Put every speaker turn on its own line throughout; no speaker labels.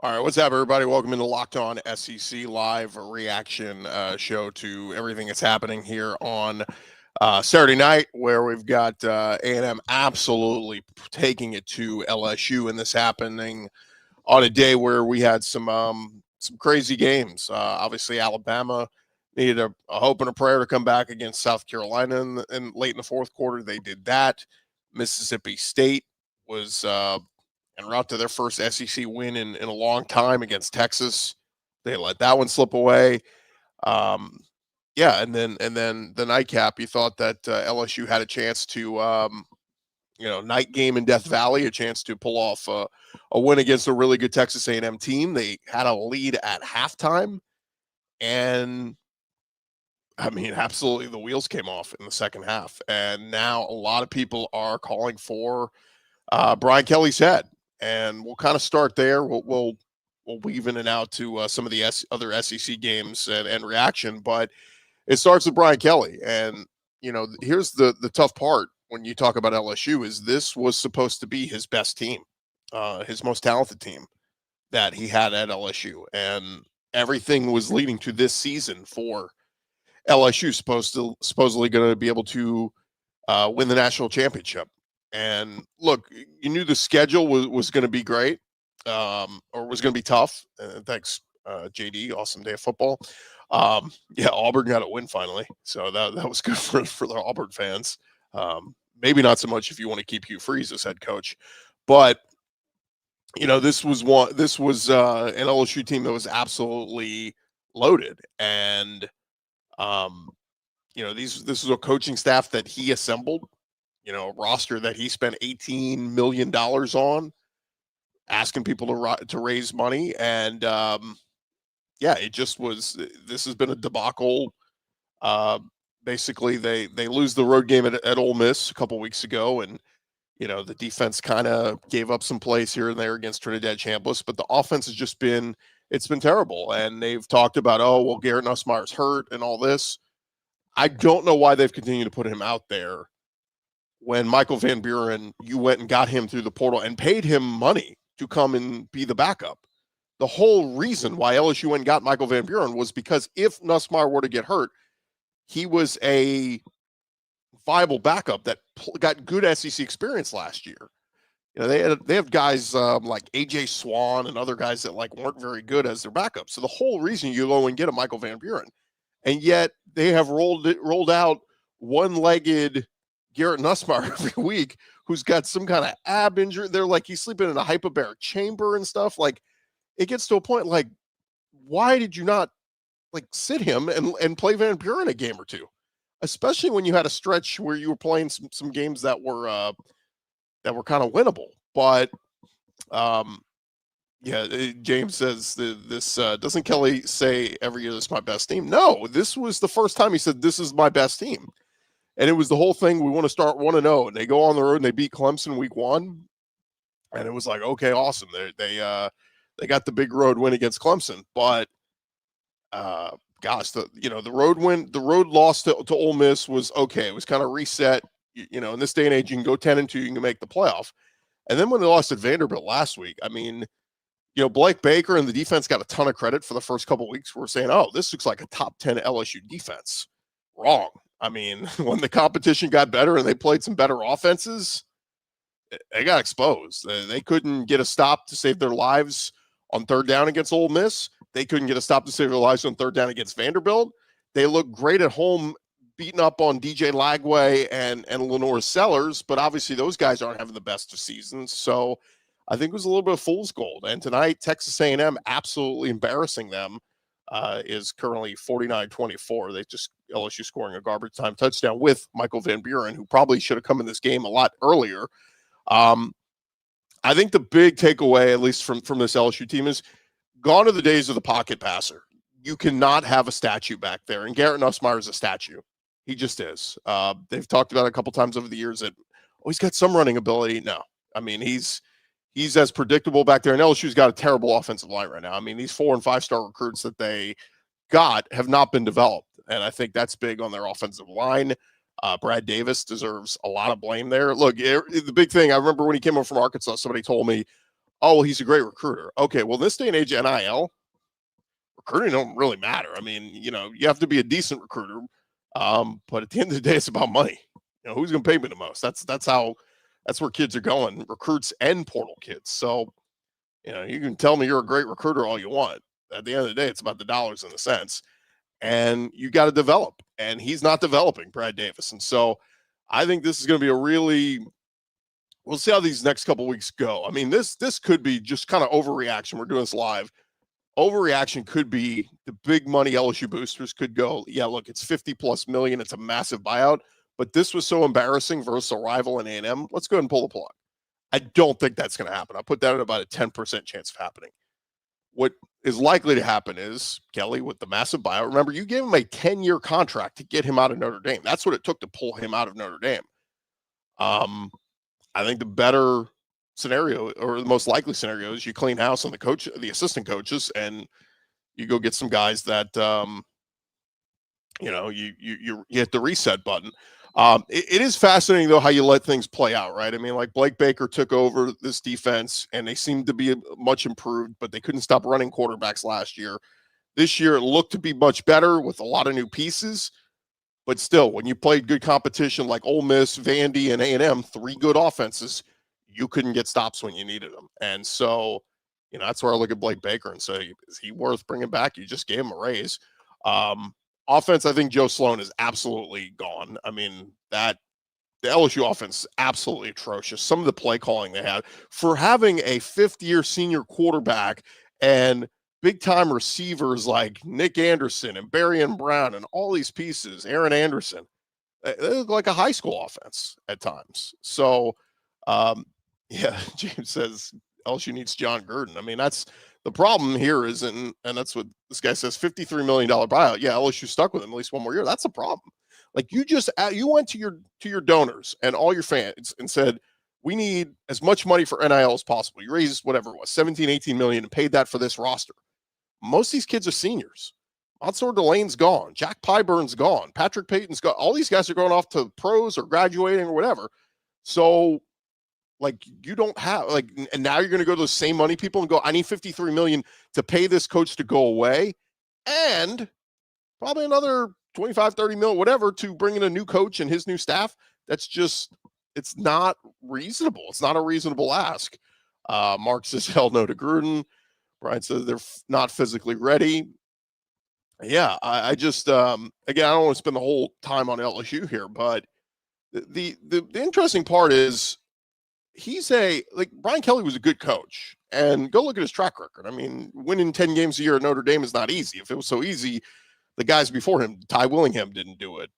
All right, what's up, everybody? Welcome into Locked On SEC live reaction show to everything that's happening here on Saturday night, where we've got A&M absolutely taking it to LSU, and this happening on a day where we had some crazy games. Obviously, Alabama needed a hope and a prayer to come back against South Carolina in late in the fourth quarter. They did that. Mississippi State was en route to their first SEC win in a long time against Texas. They let that one slip away. Yeah, and then the nightcap. You thought that LSU had a chance to, night game in Death Valley, a chance to pull off a win against a really good Texas A&M team. They had a lead at halftime, and I mean, absolutely, the wheels came off in the second half, and now a lot of people are calling for Brian Kelly's head. And we'll kind of start there. We'll weave in and out to some of the other SEC games and reaction, but it starts with Brian Kelly. And here's the tough part when you talk about LSU is this was supposed to be his best team, his most talented team that he had at LSU, and everything was leading to this season for LSU supposedly going to be able to win the national championship. And look, you knew the schedule was going to be great, or was going to be tough. Thanks, JD. Awesome day of football. Yeah, Auburn got a win finally, so that was good for the Auburn fans. Maybe not so much if you want to keep Hugh Freeze as head coach, but this was an LSU team that was absolutely loaded, and this is a coaching staff that he assembled. A roster that he spent $18 million on, asking people to raise money. And it just was, this has been a debacle. Basically, they lose the road game at Ole Miss a couple weeks ago. And, the defense kind of gave up some plays here and there against Trinidad Chambliss, but the offense has just it's been terrible. And they've talked about, Garrett Nussmeier's hurt and all this. I don't know why they've continued to put him out there when Michael Van Buren, you went and got him through the portal and paid him money to come and be the backup. The whole reason why LSU went and got Michael Van Buren was because if Nussmeier were to get hurt, he was a viable backup that got good SEC experience last year. They have guys like AJ Swan and other guys that weren't very good as their backup. So the whole reason you go and get a Michael Van Buren, and yet they have rolled out one-legged Garrett Nussmeier every week, who's got some kind of ab injury. They're he's sleeping in a hyperbaric chamber and stuff. It gets to a point why did you not sit him and play Van Buren a game or two, especially when you had a stretch where you were playing some games that were kind of winnable. But James says this doesn't Kelly say every year this is my best team? No, this was the first time he said this is my best team. And it was the whole thing. We want to start 1-0, and they go on the road and they beat Clemson week 1. And it was okay, awesome. They got the big road win against Clemson, but the road loss to Ole Miss was okay. It was kind of reset. In this day and age, you can go 10-2, you can make the playoff. And then when they lost at Vanderbilt last week, I mean, Blake Baker and the defense got a ton of credit for the first couple of weeks. We're saying, this looks like a top 10 LSU defense. Wrong. I mean, when the competition got better and they played some better offenses, they got exposed. They couldn't get a stop to save their lives on third down against Ole Miss. They couldn't get a stop to save their lives on third down against Vanderbilt. They look great at home, beating up on DJ Lagway and Lenore Sellers, but obviously those guys aren't having the best of seasons. So I think it was a little bit of fool's gold. And tonight, Texas A&M absolutely embarrassing them. Is currently 49-24. They just LSU scoring a garbage time touchdown with Michael Van Buren, who probably should have come in this game a lot earlier. I think the big takeaway, at least from this LSU team, is gone are the days of the pocket passer. You cannot have a statue back there, and Garrett Nussmeier is a statue. He just is. They've talked about it a couple times over the years that he's got some running ability. No, I mean he's as predictable back there. And LSU's got a terrible offensive line right now. I mean, these 4- and 5-star recruits that they got have not been developed. And I think that's big on their offensive line. Brad Davis deserves a lot of blame there. Look, the big thing, I remember when he came over from Arkansas, somebody told me, Oh, well, he's a great recruiter. Okay, well, this day and age, NIL, recruiting don't really matter. I mean, you have to be a decent recruiter. But at the end of the day, it's about money. Who's going to pay me the most? That's where kids are going, recruits and portal kids. So, you can tell me you're a great recruiter all you want. At the end of the day, it's about the dollars and the cents. And you got to develop. And he's not developing, Brad Davis. And so I think this is going to be we'll see how these next couple weeks go. I mean, this could be just kind of overreaction. We're doing this live. Overreaction could be the big money LSU boosters could go, yeah, look, it's 50 plus million. It's a massive buyout. But this was so embarrassing versus a rival in A&M. Let's go ahead and pull the plug. I don't think that's going to happen. I put that at about a 10% chance of happening. What is likely to happen is, Kelly, with the massive buyout, remember, you gave him a 10-year contract to get him out of Notre Dame. That's what it took to pull him out of Notre Dame. I think the better scenario, or the most likely scenario, is you clean house on the assistant coaches, and you go get some guys that, you hit the reset button. It is fascinating, though, how you let things play out, right? I mean, like Blake Baker took over this defense, and they seemed to be much improved, but they couldn't stop running quarterbacks last year. This year, it looked to be much better with a lot of new pieces, but still, when you played good competition like Ole Miss, Vandy, and A&M, 3 good offenses, you couldn't get stops when you needed them. And so, that's where I look at Blake Baker and say, is he worth bringing back? You just gave him a raise. Offense, I think Joe Sloan is absolutely gone. I mean, the LSU offense is absolutely atrocious. Some of the play calling they had for having a 5th-year senior quarterback and big-time receivers like Nick Anderson and Barrion Brown and all these pieces, Aaron Anderson, they look like a high school offense at times. So, James says LSU needs John Gruden. I mean, that's the problem here and that's what this guy says, $53 million buyout. Yeah, LSU stuck with him at least one more year. That's a problem. Like, you went to your donors and all your fans and said, we need as much money for NIL as possible. You raised whatever it was, 17, 18 million, and paid that for this roster. Most of these kids are seniors. Mansour Delane's gone. Jack Pyburn's gone. Patrick Payton's gone. All these guys are going off to pros or graduating or whatever. So, like, you don't have, like, and now you're going to go to the same money people and go, I need 53 million to pay this coach to go away, and probably another 25, 30 mil, whatever, to bring in a new coach and his new staff. That's just, it's not reasonable. It's not a reasonable ask. Mark says, hell no to Gruden. Brian says they're not physically ready. Yeah, I just, again, I don't want to spend the whole time on LSU here, but the interesting part is, Brian Kelly was a good coach, and go look at his track record. I mean, winning 10 games a year at Notre Dame is not easy. If it was so easy, the guys before him, Ty Willingham didn't do it.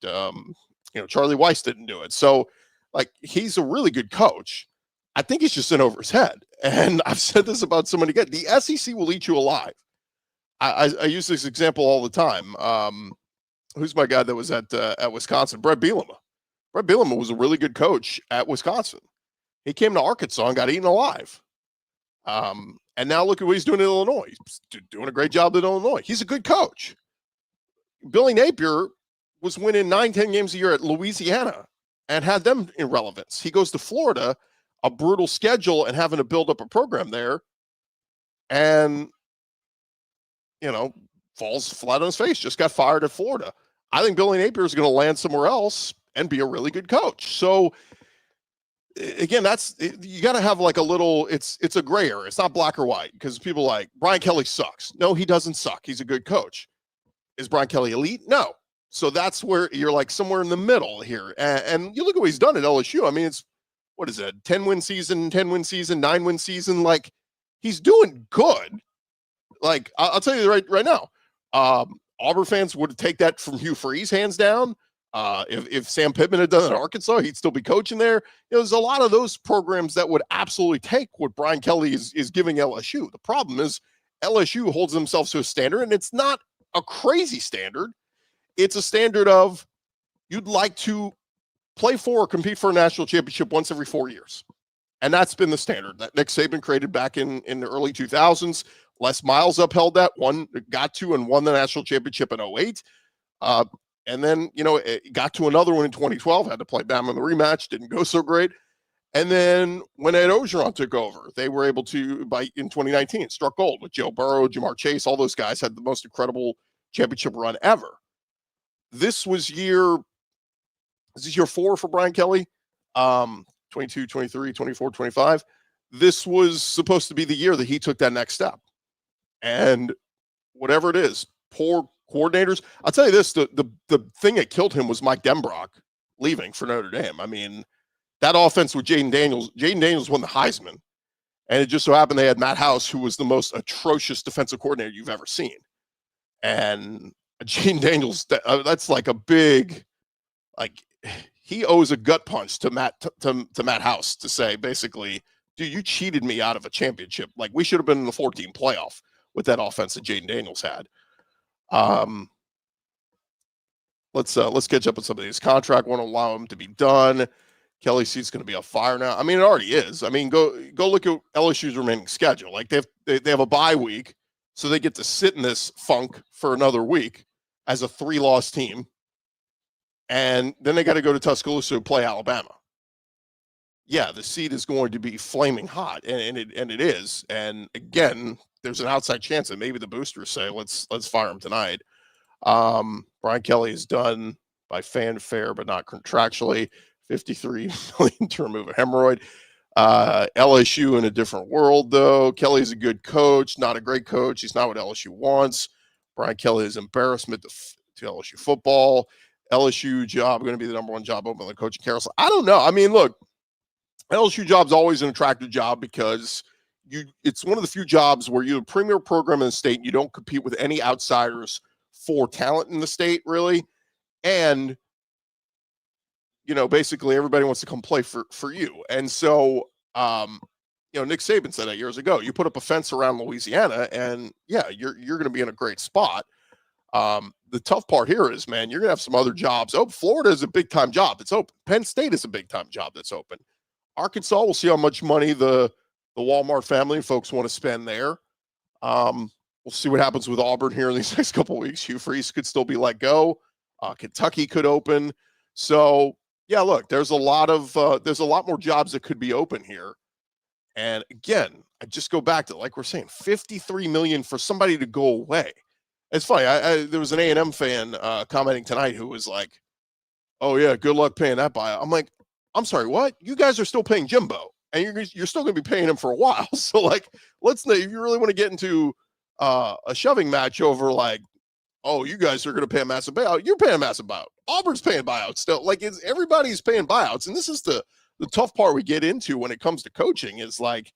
Charlie Weiss didn't do it. So, like, he's a really good coach. I think he's just in over his head. And I've said this about so many guys. The SEC will eat you alive. I use this example all the time. Who's my guy that was at Wisconsin? Brett Bielema. Brett Bielema was a really good coach at Wisconsin. He came to Arkansas and got eaten alive. And now look at what he's doing in Illinois. He's doing a great job at Illinois. He's a good coach. Billy Napier was winning 9-10 games a year at Louisiana and had them in relevance. He goes to Florida, a brutal schedule, and having to build up a program there, and, falls flat on his face. Just got fired at Florida. I think Billy Napier is going to land somewhere else and be a really good coach. So, again, you got to have like a little, it's a gray area. It's not black or white, because people like Brian Kelly sucks. No, he doesn't suck. He's a good coach. Is Brian Kelly elite? No. So that's where you're like somewhere in the middle here. And you look at what he's done at LSU. I mean, it's, what is it? 10-win season, 9-win season. Like, he's doing good. Like, I'll tell you right now, Auburn fans would take that from Hugh Freeze hands down. If Sam Pittman had done it at Arkansas, he'd still be coaching there. There's a lot of those programs that would absolutely take what Brian Kelly is giving LSU. The problem is LSU holds themselves to a standard, and it's not a crazy standard. It's a standard of, you'd like to play for or compete for a national championship once every 4 years. And that's been the standard that Nick Saban created back in the early 2000s. Les Miles upheld that, got to and won the national championship in 2008. And then, it got to another one in 2012, had to play Bama in the rematch, didn't go so great. And then when Ed Orgeron took over, they were able to, in 2019, struck gold with Joe Burrow, Jamar Chase, all those guys had the most incredible championship run ever. This is year 4 for Brian Kelly, 22, 23, 24, 25. This was supposed to be the year that he took that next step. And whatever it is, poor coordinators. I'll tell you this, the thing that killed him was Mike Denbrock leaving for Notre Dame. I mean, that offense with Jaden Daniels won the Heisman. And it just so happened they had Matt House, who was the most atrocious defensive coordinator you've ever seen. And Jaden Daniels, that's like a big, like, he owes a gut punch to Matt House to say, basically, dude, you cheated me out of a championship. Like, we should have been in the 14 playoff with that offense that Jaden Daniels had. Let's catch up with some of these. Contract won't allow him to be done. Kelly seat's going to be on fire now. I mean, it already is. I mean, go look at LSU's remaining schedule. Like, they have a bye week, so they get to sit in this funk for another week as a 3-loss team, and then they got to go to Tuscaloosa and play Alabama. Yeah, the seat is going to be flaming hot, and it is. And again, there's an outside chance that maybe the boosters say, let's fire him tonight. Brian Kelly is done by fanfare, but not contractually. $53 million to remove a hemorrhoid. LSU in a different world, though. Kelly's a good coach, not a great coach. He's not what LSU wants. Brian Kelly is embarrassment to LSU football. LSU job going to be the number one job open on the coaching carousel. I don't know. I mean, look, LSU job's always an attractive job because it's one of the few jobs where you're a premier program in the state and you don't compete with any outsiders for talent in the state, really. And basically everybody wants to come play for you. And so, Nick Saban said that years ago. You put up a fence around Louisiana, and yeah, you're going to be in a great spot. The tough part here is, man, you're going to have some other jobs. Oh, Florida is a big-time job that's open. Penn State is a big-time job that's open. Arkansas, we'll see how much money the Walmart family and folks want to spend there. We'll see what happens with Auburn here in these next couple of weeks. Hugh Freeze could still be let go. Kentucky could open. So, yeah, look, there's a lot more jobs that could be open here. And again, I just go back to, like we're saying, $53 million for somebody to go away. It's funny. There was an A&M fan commenting tonight who was like, "Oh yeah, good luck paying that buyout." I'm like, "I'm sorry, what? You guys are still paying Jimbo, and you're still going to be paying him for a while. So like, if you really want to get into a shoving match over like, oh, you guys are going to pay a massive buyout. You're paying a massitive buyout. Auburn's paying buyouts still. Like, everybody's paying buyouts, and this is the tough part we get into when it comes to coaching is like,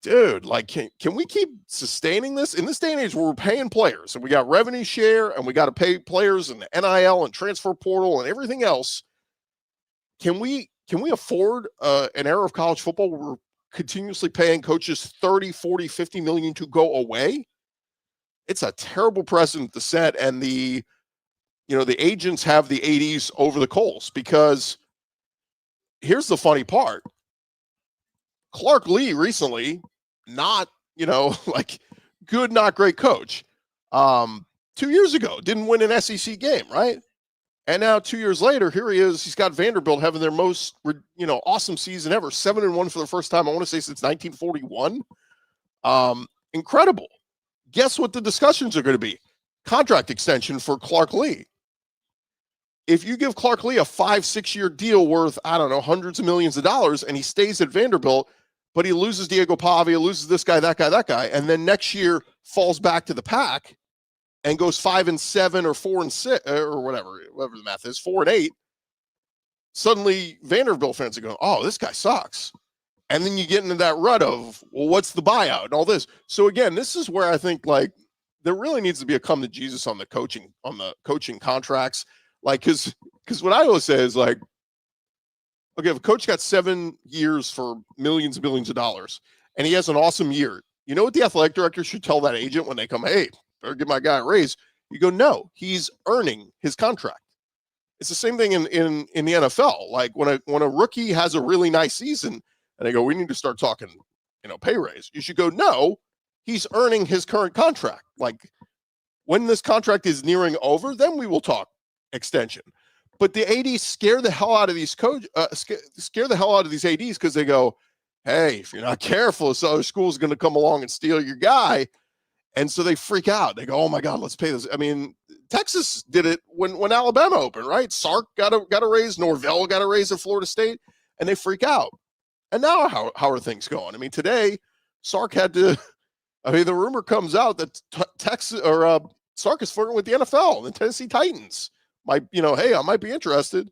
dude, like, can we keep sustaining this in this day and age where we're paying players and we got revenue share and we got to pay players and the NIL and transfer portal and everything else? Can we afford an era of college football where we're continuously paying coaches 30, 40, 50 million to go away? It's a terrible precedent to set, and the agents have the 80s over the coals, because here's the funny part. Clark Lee recently, not, like, good, not great coach. 2 years ago, didn't win an SEC game, right? And now 2 years later, here he is. He's got Vanderbilt having their most, awesome season ever. 7-1 for the first time, I want to say, since 1941. Incredible. Guess what the discussions are going to be? Contract extension for Clark Lee. If you give Clark Lee a 5-6 year deal worth, I don't know, hundreds of millions of dollars, and he stays at Vanderbilt, but he loses Diego Pavia, loses this guy, that guy, and then next year falls back to the pack and goes 5-7 or 4-6 or whatever the math is, 4-8, suddenly Vanderbilt fans are going, oh, this guy sucks. And then you get into that rut of, well, what's the buyout and all this? So again, this is where I think, like, there really needs to be a come to Jesus on the coaching contracts. Like, because what I always say is, like, okay, if a coach got 7 years for millions and billions of dollars and he has an awesome year, you know what the athletic director should tell that agent when they come, hey, better give my guy a raise? You go, no, he's earning his contract. It's the same thing in the NFL. Like, when a rookie has a really nice season and they go, we need to start talking, pay raise, you should go, no, he's earning his current contract. Like, when this contract is nearing over, then we will talk extension. But the ADs scare the hell out of these scare the hell out of these ADs because they go, hey, if you're not careful, this other school's going to come along and steal your guy. And so they freak out. They go, oh my God, let's pay this. I mean, Texas did it when Alabama opened, right? Sark got a raise, Norvell got a raise at Florida State, and they freak out. And now how are things going? I mean, today, Sark had to, I mean, the rumor comes out that Texas or Sark is flirting with the NFL, the Tennessee Titans. Might, hey, I might be interested.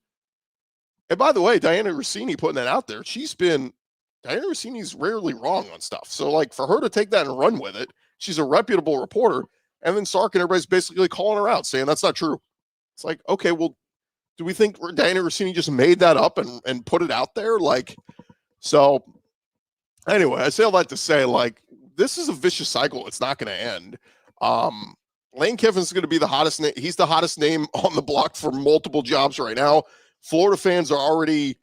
And by the way, Diana Rossini putting that out there, Diana Rossini's rarely wrong on stuff. So, like, for her to take that and run with it, she's a reputable reporter. And then Sark and everybody's basically calling her out, saying that's not true. It's like, okay, well, do we think Diana Rossini just made that up and put it out there? Like, so anyway, I say all that to say, like, this is a vicious cycle. It's not going to end. Lane Kiffin's going to be the hottest name. He's the hottest name on the block for multiple jobs right now. Florida fans are already,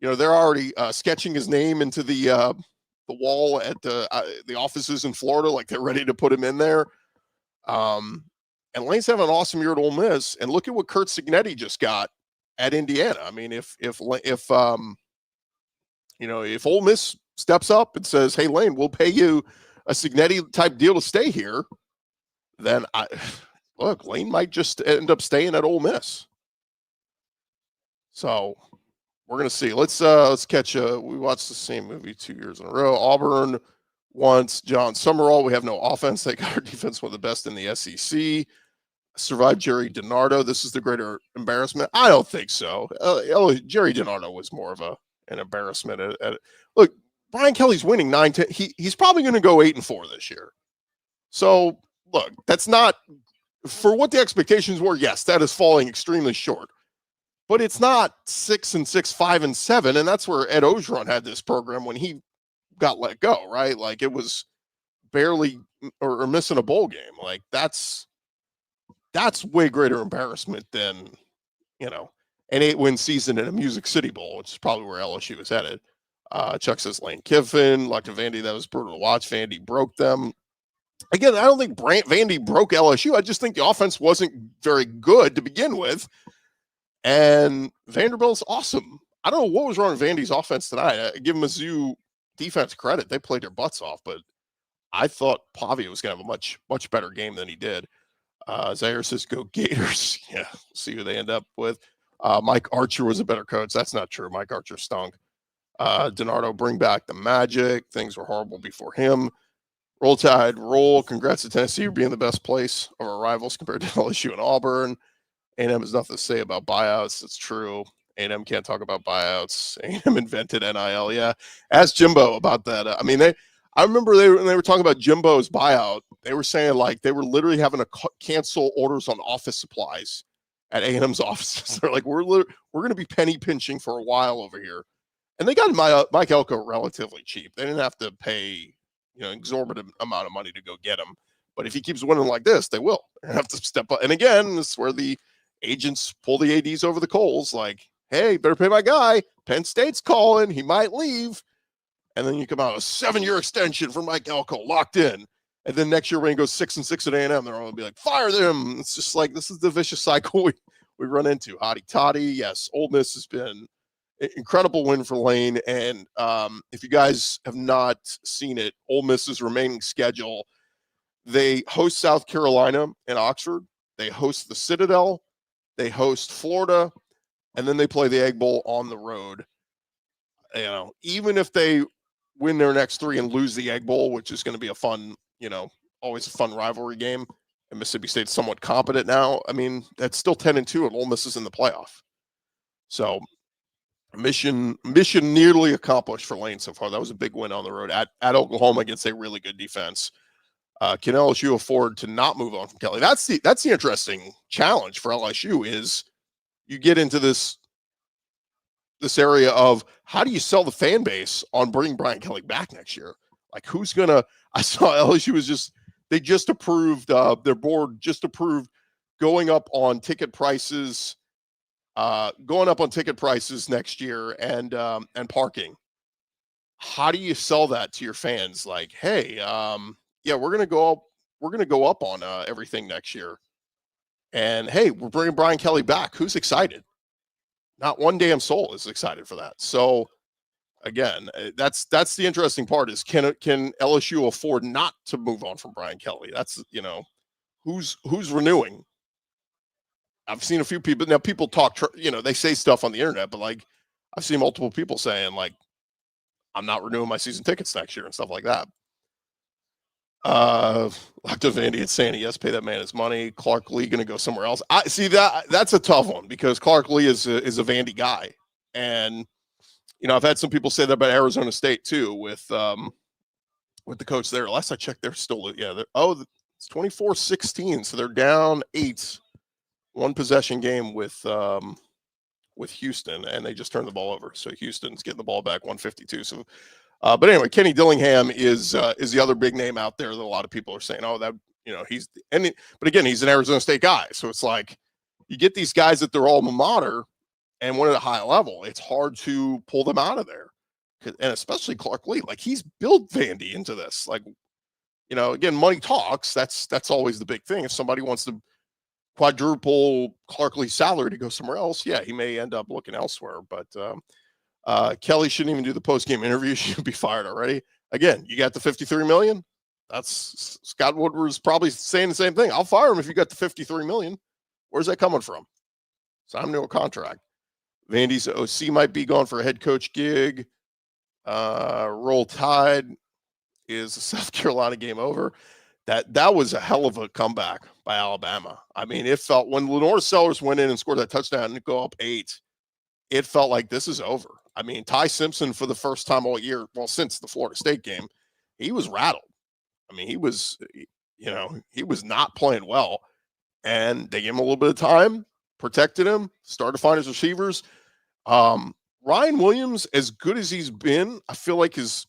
they're already sketching his name into the wall at the offices in Florida. Like, they're ready to put him in there. And Lane's having an awesome year at Ole Miss. And look at what Kurt Signetti just got at Indiana. I mean, if Ole Miss steps up and says, hey, Lane, we'll pay you a Signetti type deal to stay here, then Lane might just end up staying at Ole Miss. So we're gonna see. Let's catch we watched the same movie 2 years in a row. Auburn wants John Summerall. We have no offense. They got our defense one of the best in the SEC. Survived Jerry DiNardo. This is the greater embarrassment. I don't think so. Jerry DiNardo was more of an embarrassment. Look, Brian Kelly's winning 9-10. He's probably going to go 8-4 this year. So look, that's not for what the expectations were. Yes, that is falling extremely short, but it's not 6-6, 5-7, and that's where Ed Ogeron had this program when he got let go, right? Like, it was barely or missing a bowl game. Like, that's way greater embarrassment than an 8-win season in a Music City Bowl, which is probably where LSU is headed. Chuck says Lane Kiffin, luck to Vandy. That was brutal to watch. Vandy broke them. Again, I don't think Vandy broke LSU. I just think the offense wasn't very good to begin with. And Vanderbilt's awesome. I don't know what was wrong with Vandy's offense tonight. I give Mizzou defense credit. They played their butts off, but I thought Pavia was going to have a much, much better game than he did. Zaire says, go Gators. Yeah, we'll see who they end up with. Mike Archer was a better coach. That's not true. Mike Archer stunk. DiNardo, bring back the magic. Things were horrible before him. Roll Tide, roll. Congrats to Tennessee for being the best place of our rivals compared to LSU and Auburn. A&M has nothing to say about buyouts. It's true. A&M can't talk about buyouts. A&M invented NIL. Yeah. Ask Jimbo about that. I remember when they were talking about Jimbo's buyout, they were saying, like, they were literally having to cancel orders on office supplies at A&M's offices. They're like, we're going to be penny pinching for a while over here. And they got Mike Elko relatively cheap. They didn't have to pay, exorbitant amount of money to go get him. But if he keeps winning like this, they will. They have to step up. And again, this is where the agents pull the ADs over the coals. Like, hey, better pay my guy. Penn State's calling. He might leave. And then you come out a 7-year extension for Mike Elko, locked in. And then next year when he goes 6-6 at A&M, they're all going to be like, fire them. It's just like, this is the vicious cycle we run into. Hotty toddy. Yes, Ole Miss has been an incredible win for Lane. And if you guys have not seen it, Ole Miss's remaining schedule, they host South Carolina in Oxford. They host the Citadel. They host Florida. And then they play the Egg Bowl on the road. Even if they win their next 3 and lose the Egg Bowl, which is going to be a fun, always a fun rivalry game, and Mississippi State's somewhat competent now. I mean, that's still 10-2, and Ole Miss is in the playoff. So mission nearly accomplished for Lane so far. That was a big win on the road at Oklahoma against a really good defense. Can LSU afford to not move on from Kelly? That's the interesting challenge for LSU is you get into this area of how do you sell the fan base on bringing Brian Kelly back next year? Like, who's going to – I saw LSU was they just approved their board just approved going up on ticket prices next year and parking. How do you sell that to your fans? Like, hey, yeah, we're going to go up on everything next year. And hey, we're bringing Brian Kelly back. Who's excited? Not one damn soul is excited for that. So again, that's the interesting part is can LSU afford not to move on from Brian Kelly? That's, who's renewing. I've seen a few people now. People talk, they say stuff on the internet, but like I've seen multiple people saying like, I'm not renewing my season tickets next year and stuff like that. Locked up Vandy and saying yes, pay that man his money. Clark Lee going to go somewhere else. I see that's a tough one because Clark Lee is a Vandy guy, and I've had some people say that about Arizona State too with the coach there. Last I checked, they're still it's 24-16, so they're down 8, one possession game with Houston, and they just turned the ball over. So Houston's getting the ball back 152. So. But anyway, Kenny Dillingham is the other big name out there that a lot of people are saying, but again, he's an Arizona State guy. So it's like you get these guys at their alma mater and win at a high level. It's hard to pull them out of there. And especially Clark Lee, like he's built Vandy into this. Like, again, money talks. That's always the big thing. If somebody wants to quadruple Clark Lee's salary to go somewhere else, yeah, he may end up looking elsewhere. But, Kelly shouldn't even do the post-game interview. She should be fired already. Again, you got the $53 million. That's Scott Woodward's probably saying the same thing. I'll fire him if you got the $53 million. Where's that coming from? Sign him to a contract. Vandy's OC might be gone for a head coach gig. Roll Tide is the South Carolina game over. That was a hell of a comeback by Alabama. I mean, it felt when Lenore Sellers went in and scored that touchdown and go up 8, it felt like this is over. I mean, Ty Simpson for the first time all year, well, since the Florida State game, he was rattled. I mean, he was not playing well. And they gave him a little bit of time, protected him, started to find his receivers. Ryan Williams, as good as he's been, I feel like is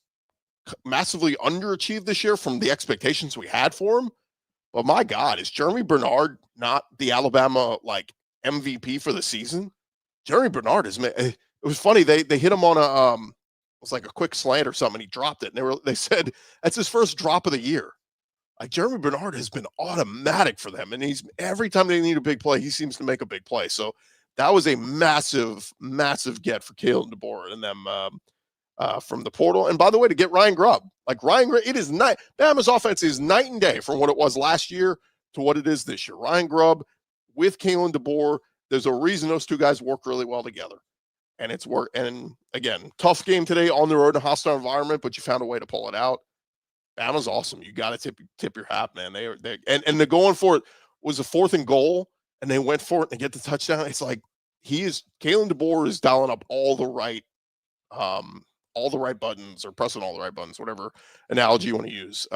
massively underachieved this year from the expectations we had for him. But my God, is Jeremy Bernard not the Alabama MVP for the season? Jeremy Bernard is. It was funny. They hit him on it was like a quick slant or something. He dropped it, and they said that's his first drop of the year. Like Jeremy Bernard has been automatic for them, and he's every time they need a big play, he seems to make a big play. So that was a massive, massive get for Kalen DeBoer and them from the portal. And by the way, to get Ryan Grubb, it is night. Bama's offense is night and day from what it was last year to what it is this year. Ryan Grubb with Kalen DeBoer. There's a reason those two guys work really well together. And it's work. And again, tough game today on the road in a hostile environment, but you found a way to pull it out. Bama's awesome. You got to tip your hat, man. They're going for it. Was a 4th and goal, and they went for it and get the touchdown. It's like Kalen DeBoer is dialing up all the right buttons or pressing all the right buttons, whatever analogy you want to use.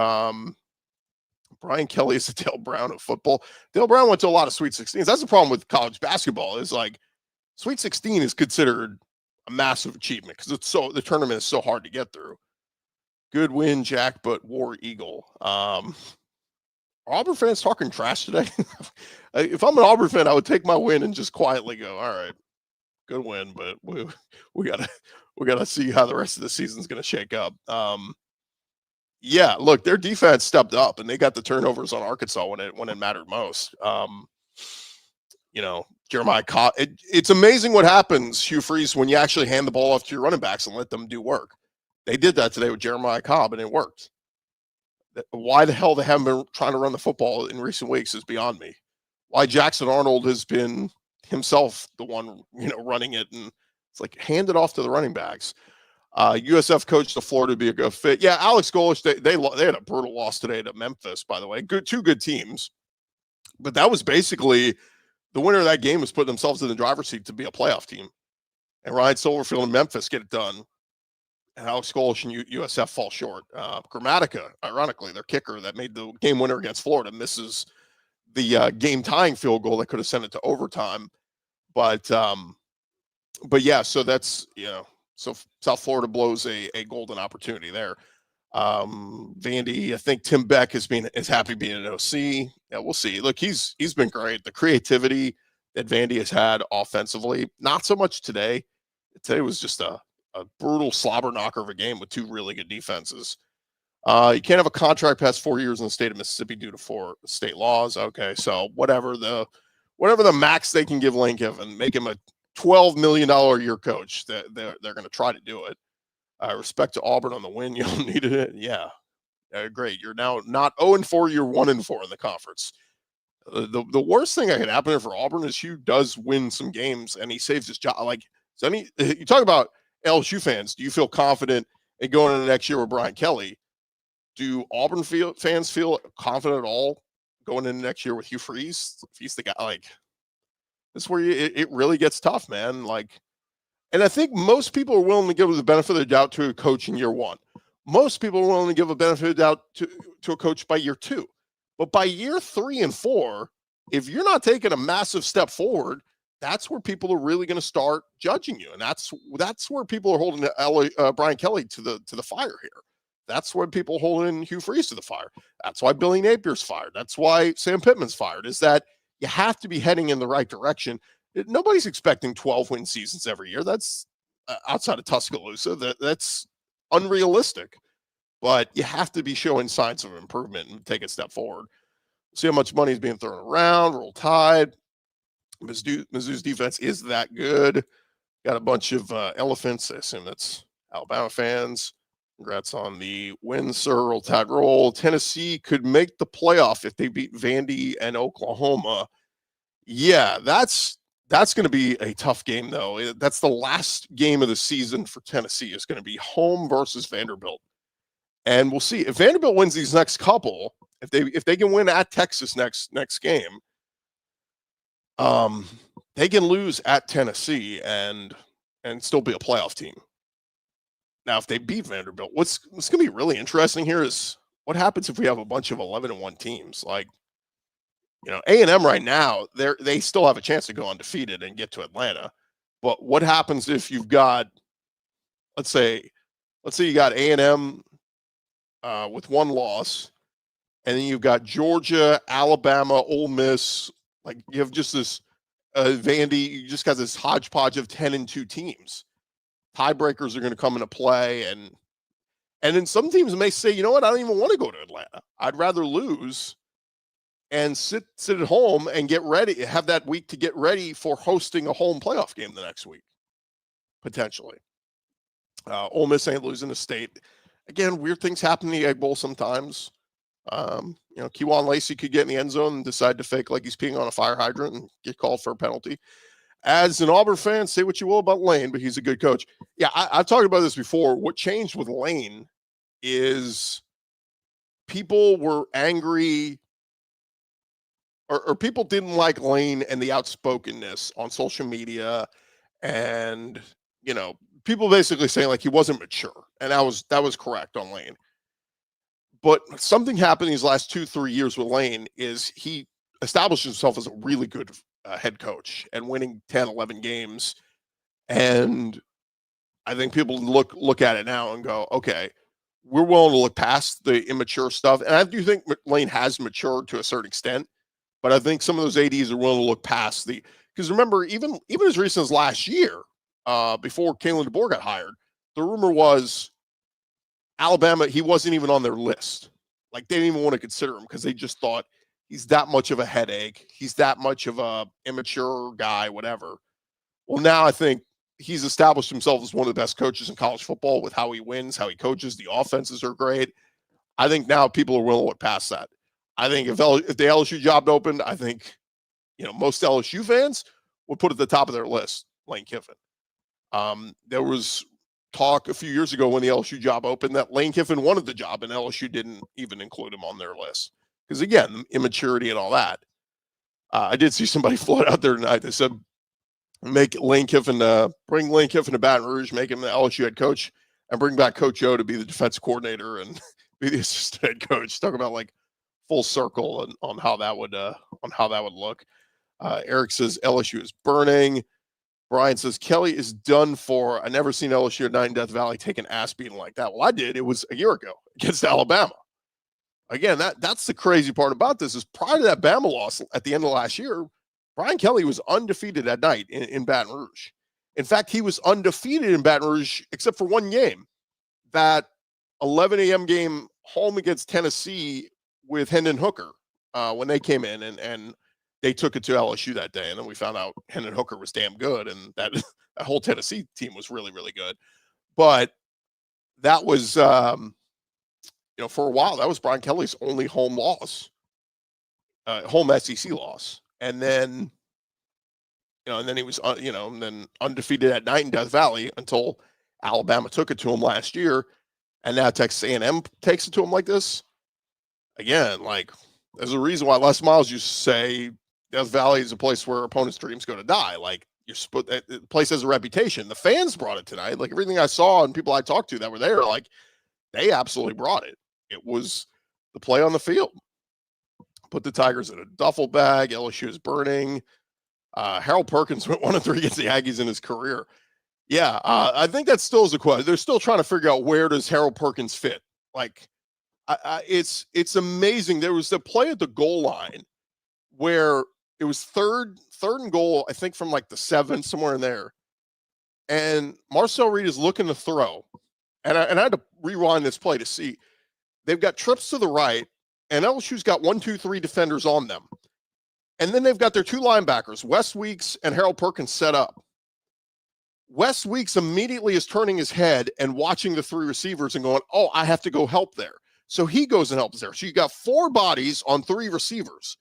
Brian Kelly is the Dale Brown of football. Dale Brown went to a lot of Sweet 16s. That's the problem with college basketball is like Sweet 16 is considered a massive achievement because the tournament is so hard to get through. Good win, Jack, but War Eagle. Auburn fans talking trash today. If I'm an Auburn fan, I would take my win and just quietly go, all right, good win, but we gotta see how the rest of the season's gonna shake up. Yeah, look, their defense stepped up and they got the turnovers on Arkansas when it mattered most. Jeremiah Cobb. It's amazing what happens, Hugh Freeze, when you actually hand the ball off to your running backs and let them do work. They did that today with Jeremiah Cobb, and it worked. Why the hell they haven't been trying to run the football in recent weeks is beyond me. Why Jackson Arnold has been himself the one, running it, and it's like hand it off to the running backs. USF coach to Florida to be a good fit. Yeah, Alex Golesh, they had a brutal loss today to Memphis, by the way. Two good teams. But that was basically the winner of that game was putting themselves in the driver's seat to be a playoff team. And Ryan Silverfield and Memphis get it done. And Alex Golesh and USF fall short. Grammatica, ironically, their kicker that made the game winner against Florida, misses the game-tying field goal that could have sent it to overtime. But yeah, so that's, so South Florida blows a golden opportunity there. Vandy, I think Tim Beck is happy being an OC. Yeah, we'll see. Look, he's been great. The creativity that Vandy has had offensively, not so much today. Today was just a brutal slobber knocker of a game with two really good defenses. You can't have a contract past 4 years in the state of Mississippi due to 4 state laws. Okay, so whatever the max they can give Lane Kiffin, make him a $12 million a year coach. They're going to try to do it. Respect to Auburn on the win. You don't need it. Yeah. Great. You're now not 0-4. You're 1-4 in the conference. The worst thing that could happen for Auburn is Hugh does win some games and he saves his job. Like, you talk about LSU fans. Do you feel confident in going into next year with Brian Kelly? Do Auburn fans feel confident at all going into next year with Hugh Freeze? If he's the guy, like, this is where it really gets tough, man. Like, and I think most people are willing to give the benefit of the doubt to a coach in year one. Most people are willing to give a benefit of the doubt to a coach by year two. But by year 3 and 4, if you're not taking a massive step forward, that's where people are really going to start judging you. And that's where people are holding Brian Kelly to the fire here. That's where people are holding Hugh Freeze to the fire. That's why Billy Napier's fired. That's why Sam Pittman's fired, is that you have to be heading in the right direction. Nobody's expecting 12-win seasons every year. That's outside of Tuscaloosa. That's unrealistic. But you have to be showing signs of improvement and take a step forward. See how much money is being thrown around. Roll Tide. Mizzou's defense is that good. Got a bunch of elephants. I assume that's Alabama fans. Congrats on the win, sir. Roll Tide roll. Tennessee could make the playoff if they beat Vandy and Oklahoma. Yeah, that's going to be a tough game, though. That's the last game of the season for Tennessee. It's going to be home versus Vanderbilt. And we'll see if Vanderbilt wins these next couple. If they can win at Texas next game, they can lose at Tennessee and still be a playoff team. Now, if they beat Vanderbilt, what's going to be really interesting here is what happens if we have a bunch of 11-1 teams. Like, A&M right now, they still have a chance to go undefeated and get to Atlanta. But what happens if you've got, let's say you got A&M with one loss, and then you've got Georgia, Alabama, Ole Miss. Like, you have just this Vandy. You just got this hodgepodge of 10-2 teams. Tiebreakers are going to come into play, and then some teams may say, you know what, I don't even want to go to Atlanta. I'd rather lose and sit at home and get ready. Have that week to get ready for hosting a home playoff game the next week, potentially. Ole Miss ain't losing to State. Again, weird things happen in the Egg Bowl sometimes. Kewan Lacey could get in the end zone and decide to fake like he's peeing on a fire hydrant and get called for a penalty. As an Auburn fan, say what you will about Lane, but he's a good coach. Yeah, I've talked about this before. What changed with Lane is people were angry or people didn't like Lane and the outspokenness on social media, and people basically saying like he wasn't mature, and that was correct on Lane. But something happened these last 2-3 years with Lane is he established himself as a really good head coach and winning 10, 11 games. And I think people look at it now and go, okay, we're willing to look past the immature stuff. And I do think Lane has matured to a certain extent, but I think some of those ADs are willing to look past because remember, even as recent as last year, before Kalen DeBoer got hired, the rumor was Alabama, he wasn't even on their list. Like, they didn't even want to consider him because they just thought he's that much of a headache. He's that much of a immature guy, whatever. Well, now I think he's established himself as one of the best coaches in college football with how he wins, how he coaches. The offenses are great. I think now people are willing to look past that. I think if the LSU job opened, I think, most LSU fans would put at the top of their list Lane Kiffin. There was talk a few years ago when the LSU job opened that Lane Kiffin wanted the job and LSU didn't even include him on their list. Because again, immaturity and all that. I did see somebody float out there tonight. They said, bring Lane Kiffin to Baton Rouge, make him the LSU head coach, and bring back Coach O to be the defense coordinator and be the assistant head coach. Talk about like full circle and on how that would look. Eric says LSU is burning. Brian says Kelly is done for. I never seen LSU at 9 Death Valley take an ass beating like that. Well, I did. It was a year ago against Alabama. Again, that's the crazy part about this is prior to that Bama loss at the end of last year, Brian Kelly was undefeated at night in Baton Rouge. In fact, he was undefeated in Baton Rouge except for one game, that 11 a.m. game home against Tennessee with Hendon Hooker when they came in and they took it to LSU that day, and then we found out Hendon Hooker was damn good, and that that whole Tennessee team was really, really good. But that was, for a while, that was Brian Kelly's only home loss, home SEC loss, and then, and then he was, and then undefeated at night in Death Valley until Alabama took it to him last year, and now Texas A&M takes it to him like this. Again, like, there's a reason why Les Miles used to say Death Valley is a place where opponents' dreams go to die. Like, the place has a reputation. The fans brought it tonight. Like, everything I saw and people I talked to that were there, like, they absolutely brought it. It was the play on the field. Put the Tigers in a duffel bag. LSU is burning. Harold Perkins went 1-3 against the Aggies in his career. Yeah, I think that still is a question. They're still trying to figure out where does Harold Perkins fit. Like, it's amazing. There was a play at the goal line where it was third and goal, I think from like the 7, somewhere in there. And Marcel Reed is looking to throw. And I had to rewind this play to see. They've got trips to the right, and LSU's got 1, 2, 3 defenders on them. And then they've got their 2 linebackers, Wes Weeks and Harold Perkins, set up. Wes Weeks immediately is turning his head and watching the 3 receivers and going, oh, I have to go help there. So he goes and helps there. So you got 4 bodies on 3 receivers.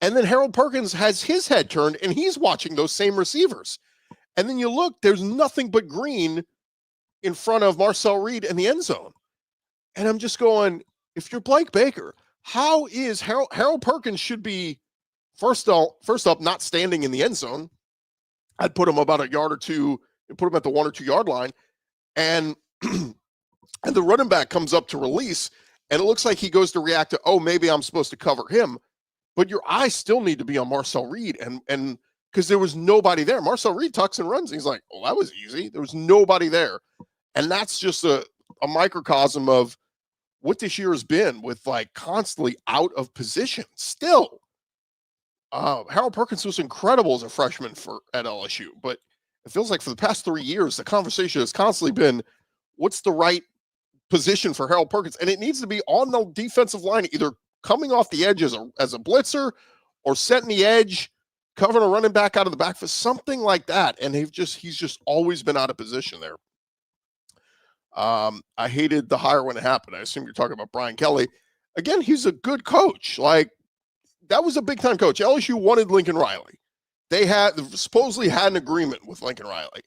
And then Harold Perkins has his head turned, and he's watching those same receivers. And then you look, there's nothing but green in front of Marcel Reed in the end zone. And I'm just going, if you're Blake Baker, how is Harold Perkins should be, first up, not standing in the end zone. I'd put him about a yard or two, put him at the 1 or 2 yard line. And, and the running back comes up to release, and it looks like he goes to react to, oh, maybe I'm supposed to cover him. But your eyes still need to be on Marcel Reed. And because there was nobody there. Marcel Reed tucks and runs. He's like, oh, that was easy. There was nobody there. And that's just a microcosm of what this year has been with, like, constantly out of position still. Harold Perkins was incredible as a freshman at LSU, but it feels like for the past 3 years, the conversation has constantly been, what's the right position for Harold Perkins? And it needs to be on the defensive line, either coming off the edge as a blitzer or setting the edge, covering a running back out of the backfield, something like that. And he's just always been out of position there. I hated the hire when it happened. I assume you're talking about Brian Kelly. Again, he's a good coach. Like, that was a big-time coach. LSU wanted Lincoln Riley. They supposedly had an agreement with Lincoln Riley.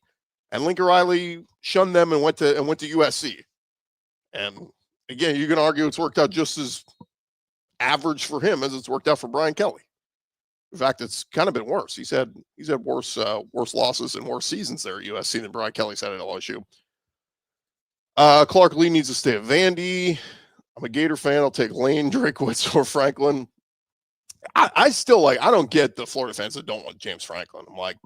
And Lincoln Riley shunned them and went to USC. And, again, you can argue it's worked out just as average for him as it's worked out for Brian Kelly. In fact, it's kind of been worse. He's had worse losses and worse seasons there at USC than Brian Kelly's had at LSU. Clark Lee needs to stay at Vandy. I'm a Gator fan. I'll take Lane, Drakewitz, or Franklin. I still I don't get the Florida fans that don't want James Franklin. I'm like,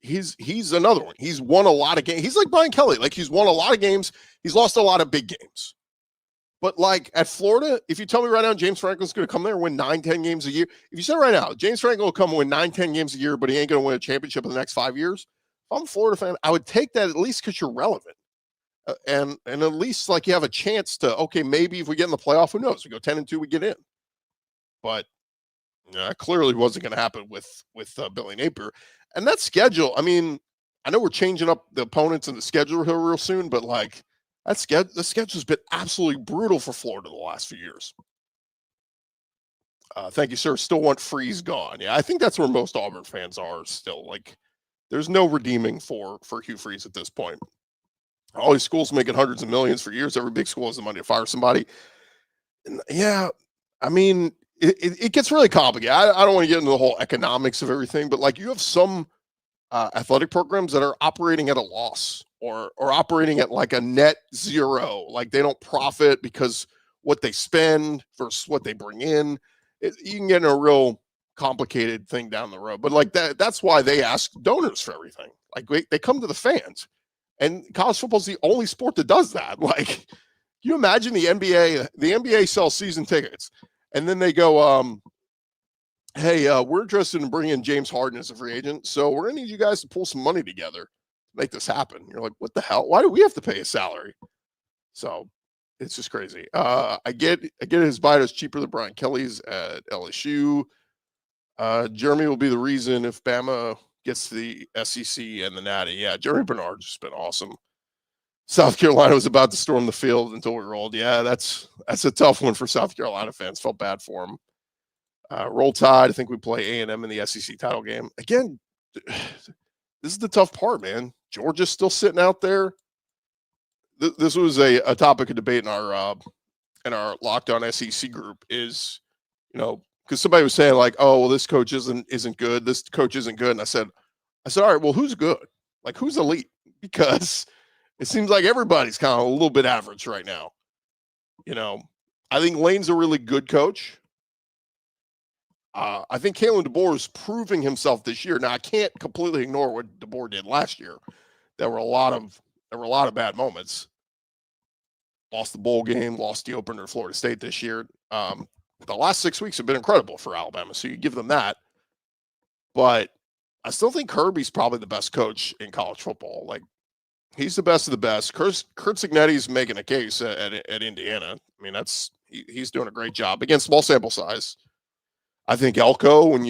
he's another one. He's won a lot of games. He's like Brian Kelly. Like, he's won a lot of games. He's lost a lot of big games. But, like, at Florida, if you tell me right now James Franklin's going to come there and win 9-10 games a year, if you said right now James Franklin will come and win 9-10 games a year, but he ain't going to win a championship in the next 5 years, if I'm a Florida fan, I would take that at least because you're relevant. And at least, like, you have a chance to, okay, maybe if we get in the playoff, who knows? We go 10-2, we get in. But clearly wasn't going to happen with Billy Napier. And that schedule, I mean, I know we're changing up the opponents and the schedule here real soon, but, like, the schedule's been absolutely brutal for Florida the last few years. Thank you, sir. Still want Freeze gone. Yeah, I think that's where most Auburn fans are still. Like, there's no redeeming for Hugh Freeze at this point. All these schools making hundreds of millions for years. Every big school has the money to fire somebody. And, yeah, I mean, it gets really complicated. I don't want to get into the whole economics of everything, but, like, you have some athletic programs that are operating at a loss or operating at, like, a net zero. Like, they don't profit because what they spend versus what they bring in. You can get in a real complicated thing down the road. But, like, that's why they ask donors for everything. Like, they come to the fans. And college football is the only sport that does that. Like, can you imagine the NBA? The NBA sells season tickets, and then they go, hey, we're interested in bringing in James Harden as a free agent, so we're going to need you guys to pull some money together to make this happen. You're like, what the hell? Why do we have to pay his salary? So it's just crazy. I get his bite is cheaper than Brian Kelly's at LSU. Jeremy will be the reason if Bama gets to the SEC and the Natty. Yeah, Jeremy Bernard's just been awesome. South Carolina was about to storm the field until we rolled. Yeah, that's a tough one for South Carolina fans. Felt bad for them. Roll Tide. I think we play A&M in the SEC title game again. This is the tough part, man. Georgia's still sitting out there. This was a topic of debate in our Locked On SEC group. Is because somebody was saying like, oh well, this coach isn't good. This coach isn't good, and I said, all right, well, who's good? Like, who's elite? Because it seems like everybody's kind of a little bit average right now. I think Lane's a really good coach. I think Kalen DeBoer is proving himself this year. Now, I can't completely ignore what DeBoer did last year. There were a lot of bad moments. Lost the bowl game, lost the opener to Florida State this year. The last 6 weeks have been incredible for Alabama, so you give them that. But I still think Kirby's probably the best coach in college football. Like, he's the best of the best. Kurt Cignetti's making a case at Indiana. I mean, he's doing a great job. Again, small sample size. I think Elko, when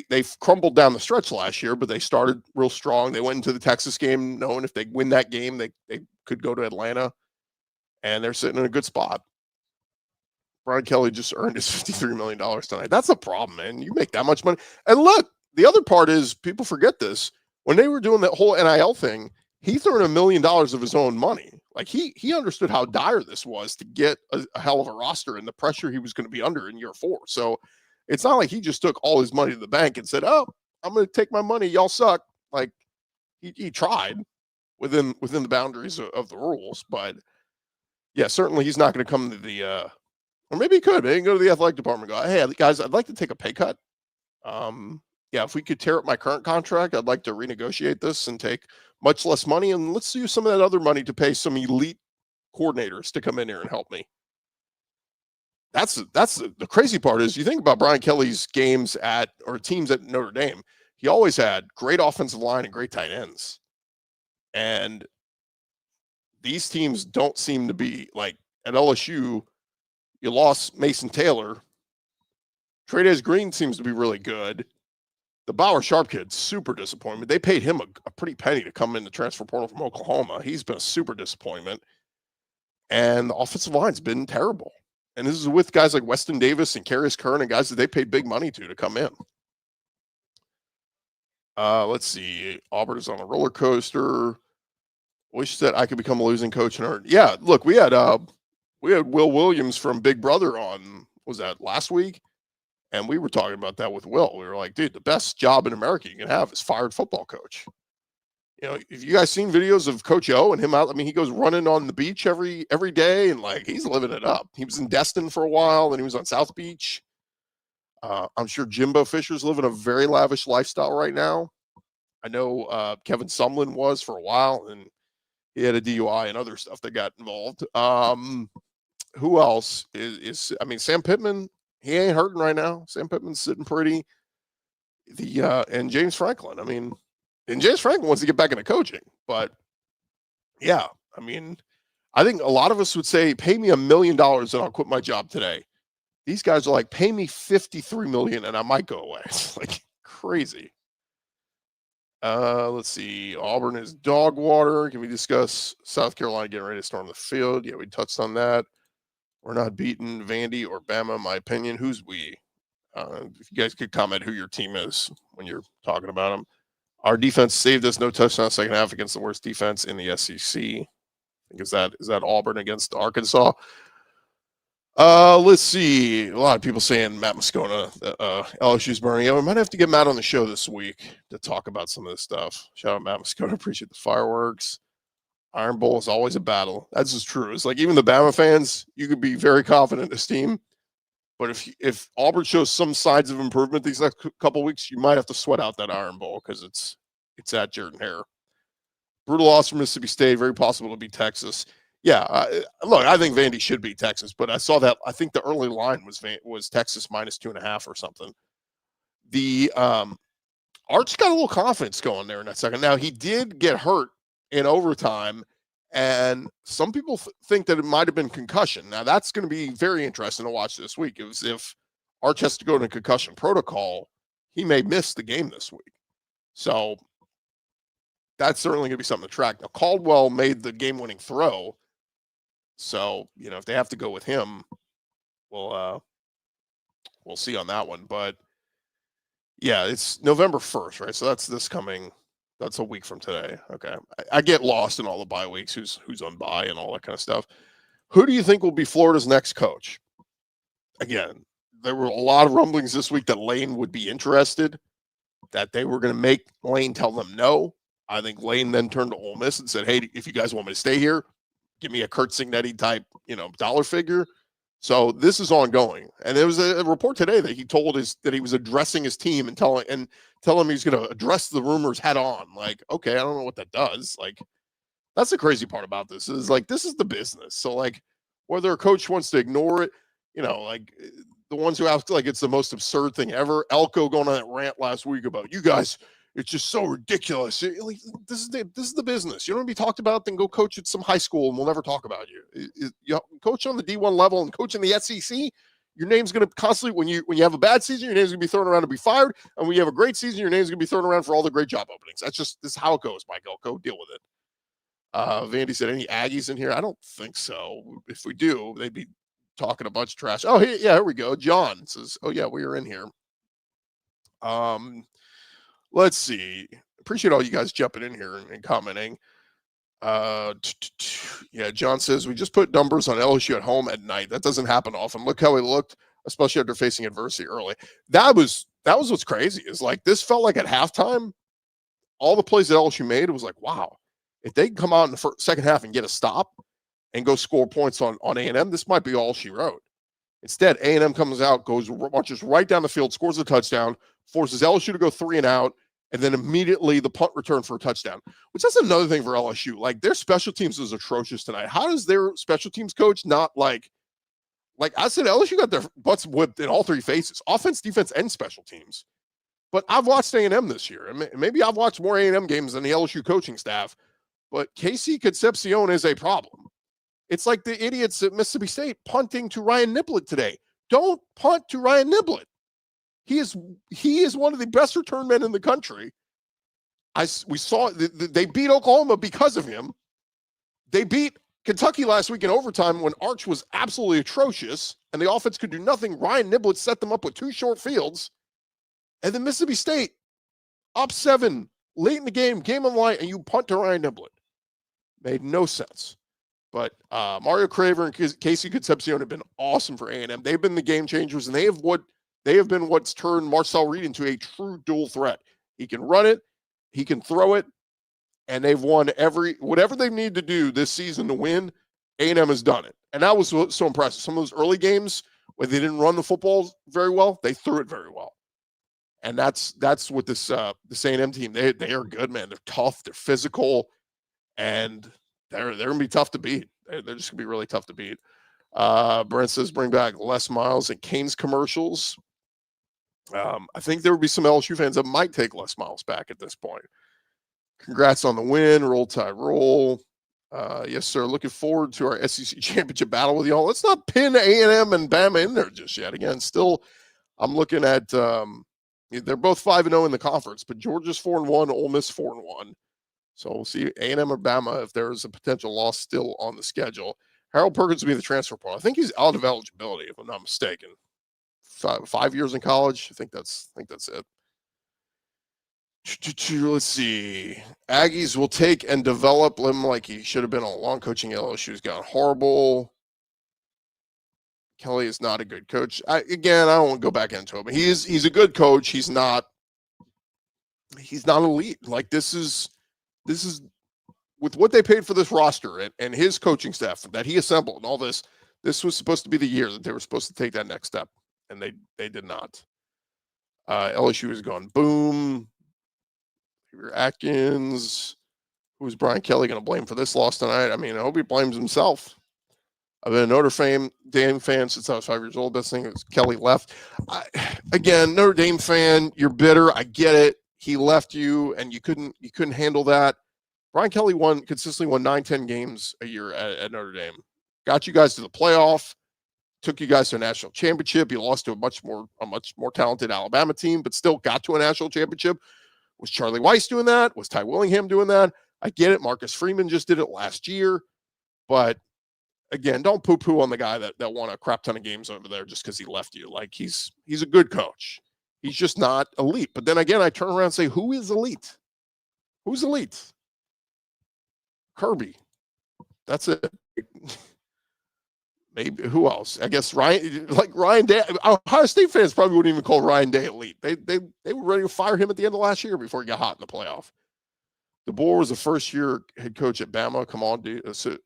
they've crumbled down the stretch last year, but they started real strong. They went into the Texas game knowing if they win that game, they could go to Atlanta, and they're sitting in a good spot. Brian Kelly just earned his $53 million tonight. That's a problem, man. You make that much money. And look, the other part is people forget this. When they were doing that whole NIL thing, he threw in $1 million of his own money. Like he understood how dire this was to get a hell of a roster and the pressure he was going to be under in year 4. So it's not like he just took all his money to the bank and said, "Oh, I'm going to take my money. Y'all suck." Like he tried within the boundaries of the rules, but yeah, certainly he's not going to come to the, or maybe he could. Maybe he can go to the athletic department and go, "Hey, guys, I'd like to take a pay cut. Yeah, if we could tear up my current contract, I'd like to renegotiate this and take much less money, and let's use some of that other money to pay some elite coordinators to come in here and help me." That's the crazy part is you think about Brian Kelly's games teams at Notre Dame. He always had great offensive line and great tight ends. And these teams don't seem to be like at LSU. You lost Mason Taylor. Trey Green seems to be really good. The Bauer Sharp kid, super disappointment. They paid him a pretty penny to come in the transfer portal from Oklahoma. He's been a super disappointment. And the offensive line's been terrible. And this is with guys like Weston Davis and Carius Kern and guys that they paid big money to come in. Let's see. Auburn is on a roller coaster. Wish that I could become a losing coach. Yeah, look, we had Will Williams from Big Brother on, was that last week? And we were talking about that with Will. We were like, dude, the best job in America you can have is fired football coach. If you guys seen videos of Coach O and him out, I mean, he goes running on the beach every day and like he's living it up. He was in Destin for a while and he was on South Beach. I'm sure Jimbo Fisher's living a very lavish lifestyle right now. I know Kevin Sumlin was for a while and he had a DUI and other stuff that got involved. Who else is I mean, Sam Pittman, he ain't hurting right now. Sam Pittman's sitting pretty. And James Franklin, I mean, and James Franklin wants to get back into coaching, but yeah, I mean, I think a lot of us would say, pay me $1 million and I'll quit my job today. These guys are like, pay me $53 million and I might go away. It's like crazy. Let's see. Auburn is dog water. Can we discuss South Carolina getting ready to storm the field? Yeah, we touched on that. We're not beating Vandy or Bama, in my opinion. Who's we? If you guys could comment who your team is when you're talking about them. Our defense saved us no touchdown second half against the worst defense in the SEC. I think is that Auburn against Arkansas. Let's see. A lot of people saying Matt Moscona, LSU's burning. Yeah, we might have to get Matt on the show this week to talk about some of this stuff. Shout out Matt Moscona. Appreciate the fireworks. Iron Bowl is always a battle. That's just true. It's like even the Bama fans, you could be very confident in this team. But if Auburn shows some signs of improvement these next couple of weeks, you might have to sweat out that Iron Bowl because it's at Jordan-Hare. Brutal loss from Mississippi State. Very possible to beat Texas. Yeah, look, I think Vandy should beat Texas, but I saw that. I think the early line was Texas -2.5 or something. The Arch got a little confidence going there in that second. Now he did get hurt in overtime. And some people think that it might have been concussion. Now, that's going to be very interesting to watch this week. If Arch has to go into concussion protocol, he may miss the game this week. So that's certainly going to be something to track. Now, Caldwell made the game-winning throw. So, if they have to go with him, we'll see on that one. But, yeah, it's November 1st, right? So that's a week from today. Okay. I get lost in all the bye weeks, who's on bye and all that kind of stuff. Who do you think will be Florida's next coach? Again, there were a lot of rumblings this week that Lane would be interested, that they were going to make Lane tell them no. I think Lane then turned to Ole Miss and said, hey, if you guys want me to stay here, give me a Kurt Signetti type, dollar figure. So this is ongoing. And there was a report today that he told that he was addressing his team and telling him he's going to address the rumors head on. Like, okay, I don't know what that does. Like, that's the crazy part about this is like, this is the business. So like, whether a coach wants to ignore it, like the ones who ask like it's the most absurd thing ever. Elko going on that rant last week about you guys, it's just so ridiculous. Like, this is the business. You don't want to be talked about, then go coach at some high school and we'll never talk about you. You coach on the D1 level and coach in the SEC, your name's going to constantly, when you have a bad season, your name's going to be thrown around to be fired. And when you have a great season, your name's going to be thrown around for all the great job openings. This is how it goes, Mike Elko. Deal with it. Vandy said, any Aggies in here? I don't think so. If we do, they'd be talking a bunch of trash. Oh, here we go. John says, oh yeah, we are in here. Let's see. Appreciate all you guys jumping in here and commenting. Yeah, John says we just put numbers on LSU at home at night. That doesn't happen often. Look how he looked, especially after facing adversity early. That was what's crazy. Is like this felt like at halftime, all the plays that LSU made, it was like, wow, if they can come out in the second half and get a stop and go score points on A&M, this might be all she wrote. Instead, A&M comes out, marches right down the field, scores a touchdown, forces LSU to go 3 and out, and then immediately the punt return for a touchdown, which that's another thing for LSU. Like, their special teams is atrocious tonight. How does their special teams coach not like I said, LSU got their butts whipped in all 3 phases, offense, defense, and special teams. But I've watched A&M this year, and maybe I've watched more A&M games than the LSU coaching staff, but Casey Concepcion is a problem. It's like the idiots at Mississippi State punting to Ryan Niblett today. Don't punt to Ryan Niblett. He is one of the best return men in the country. We saw they beat Oklahoma because of him. They beat Kentucky last week in overtime when Arch was absolutely atrocious and the offense could do nothing. Ryan Niblett set them up with 2 short fields. And then Mississippi State up 7 late in the game on the line, and you punt to Ryan Niblett. Made no sense. But Mario Craver and Casey Concepcion have been awesome for A&M. They've been the game changers, and they have been what's turned Marcel Reed into a true dual threat. He can run it, he can throw it, and they've won whatever they need to do this season to win. A&M has done it, and that was so impressive. Some of those early games where they didn't run the football very well, they threw it very well, and that's what this A&M team. They are good, man. They're tough, they're physical, and they're going to be tough to beat. They're just going to be really tough to beat. Brent says bring back Les Miles and Canes commercials. I think there would be some LSU fans that might take Les Miles back at this point. Congrats on the win. Roll Tide roll. Yes, sir. Looking forward to our SEC championship battle with y'all. Let's not pin A&M and Bama in there just yet. Again, still, I'm looking at they're both 5-0 in the conference, but Georgia's 4-1, Ole Miss 4-1. So we'll see A&M or Bama if there's a potential loss still on the schedule. Harold Perkins will be the transfer portal. I think he's out of eligibility, if I'm not mistaken. 5 years in college. I think that's it. Let's see. Aggies will take and develop him like he should have been all along. Coaching LSU's gone horrible. Kelly is not a good coach. I don't want to go back into it, but he's a good coach. He's not elite. Like this is with what they paid for this roster and his coaching staff that he assembled and all this. This was supposed to be the year that they were supposed to take that next step, and they did not. LSU has gone boom. Atkins. Who's Brian Kelly going to blame for this loss tonight? I mean, I hope he blames himself. I've been a Notre Dame fan since I was 5 years old. Best thing is Kelly left. Again, Notre Dame fan, you're bitter. I get it. He left you, and you couldn't handle that. Brian Kelly consistently won 9-10 games a year at Notre Dame. Got you guys to the playoff. took you guys to a national championship. You lost to a much more talented Alabama team, but still got to a national championship. Was Charlie Weiss doing that? Was Ty Willingham doing that? I get it. Marcus Freeman just did it last year. But again, don't poo-poo on the guy that won a crap ton of games over there just because he left you. Like, he's a good coach. He's just not elite. But then again, I turn around and say, who is elite? Who's elite? Kirby. That's it. Maybe who else? I guess Ryan Day. Ohio State fans probably wouldn't even call Ryan Day elite. They were ready to fire him at the end of last year before he got hot in the playoff. DeBoer was the first-year head coach at Bama. Come on, dude. So,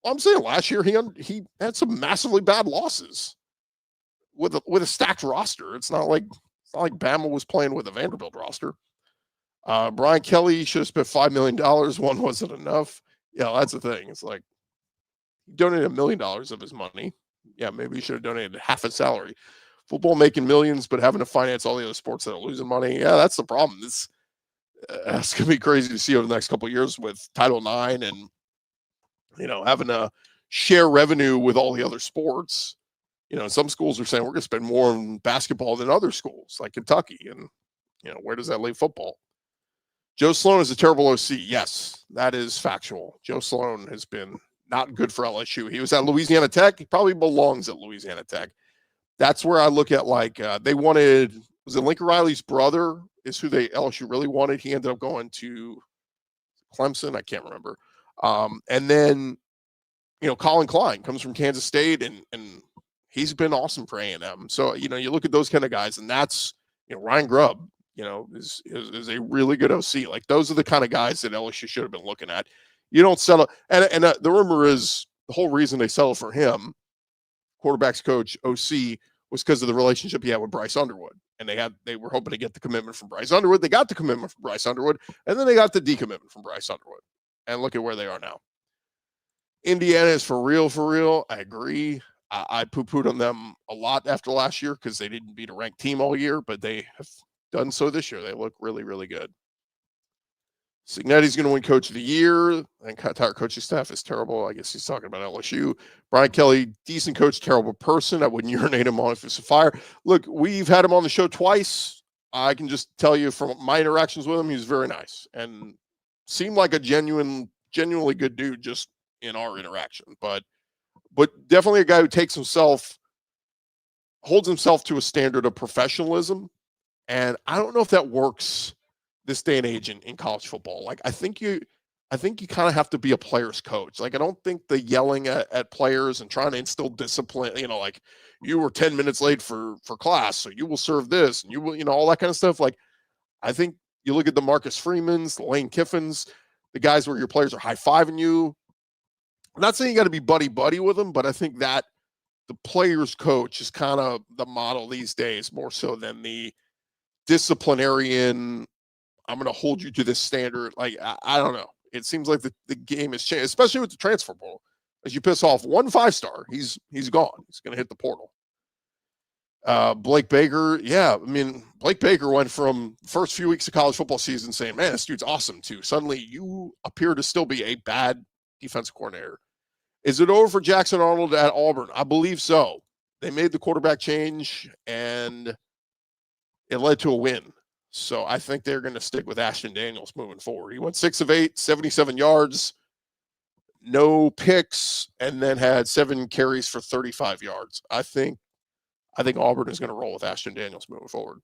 I'm saying last year he had some massively bad losses with a stacked roster. It's not like Bama was playing with a Vanderbilt roster. Brian Kelly should have spent $5 million. One wasn't enough. Yeah, that's the thing. It's like, he donated $1 million of his money. Yeah, maybe he should have donated half his salary. Football making millions, but having to finance all the other sports that are losing money. Yeah, that's the problem. It's going to be crazy to see over the next couple of years with Title IX and, having to share revenue with all the other sports. Some schools are saying we're going to spend more on basketball than other schools like Kentucky. And, where does that leave football? Joe Sloan is a terrible OC. Yes, that is factual. Joe Sloan has been not good for LSU. He was at Louisiana Tech. He probably belongs at Louisiana Tech. That's where I look at, they wanted, was it Lincoln Riley's brother is who LSU really wanted. He ended up going to Clemson. I can't remember. And then, Colin Klein comes from Kansas State and he's been awesome for A&M. So, you look at those kind of guys and that's, Ryan Grubb, is a really good OC. Like, those are the kind of guys that LSU should have been looking at. You don't settle. And the rumor is the whole reason they settled for him, quarterback's coach, OC, was because of the relationship he had with Bryce Underwood. And they were hoping to get the commitment from Bryce Underwood. They got the commitment from Bryce Underwood, and then they got the decommitment from Bryce Underwood. And look at where they are now. Indiana is for real. I agree. I poo-pooed on them a lot after last year because they didn't beat a ranked team all year, but they have done so this year. They look really, really good. Signetti's going to win Coach of the Year. And entire coaching staff is terrible. I guess he's talking about LSU. Brian Kelly, decent coach, terrible person. I wouldn't urinate him on if it's a fire. Look, we've had him on the show twice. I can just tell you from my interactions with him, he's very nice and seemed like a genuinely good dude just in our interaction. But definitely a guy who holds himself to a standard of professionalism. And I don't know if that works this day and age in college football. Like, I think you kind of have to be a player's coach. Like, I don't think the yelling at players and trying to instill discipline, like, you were 10 minutes late for class, so you will serve this, and you will, all that kind of stuff. Like, I think you look at the Marcus Freemans, the Lane Kiffins, the guys where your players are high-fiving you. I'm not saying you got to be buddy-buddy with them, but I think that the player's coach is kind of the model these days, more so than the disciplinarian, I'm going to hold you to this standard. Like, I don't know. It seems like the game has changed, especially with the transfer portal. As you piss off one 5-star, he's gone. He's going to hit the portal. Blake Baker. Yeah. I mean, Blake Baker went from first few weeks of college football season saying, man, this dude's awesome too. Suddenly you appear to still be a bad defensive coordinator. Is it over for Jackson Arnold at Auburn? I believe so. They made the quarterback change and it led to a win. So I think they're going to stick with Ashton Daniels moving forward. He went 6 of 8, 77 yards, no picks, and then had 7 carries for 35 yards. I think Auburn is going to roll with Ashton Daniels moving forward.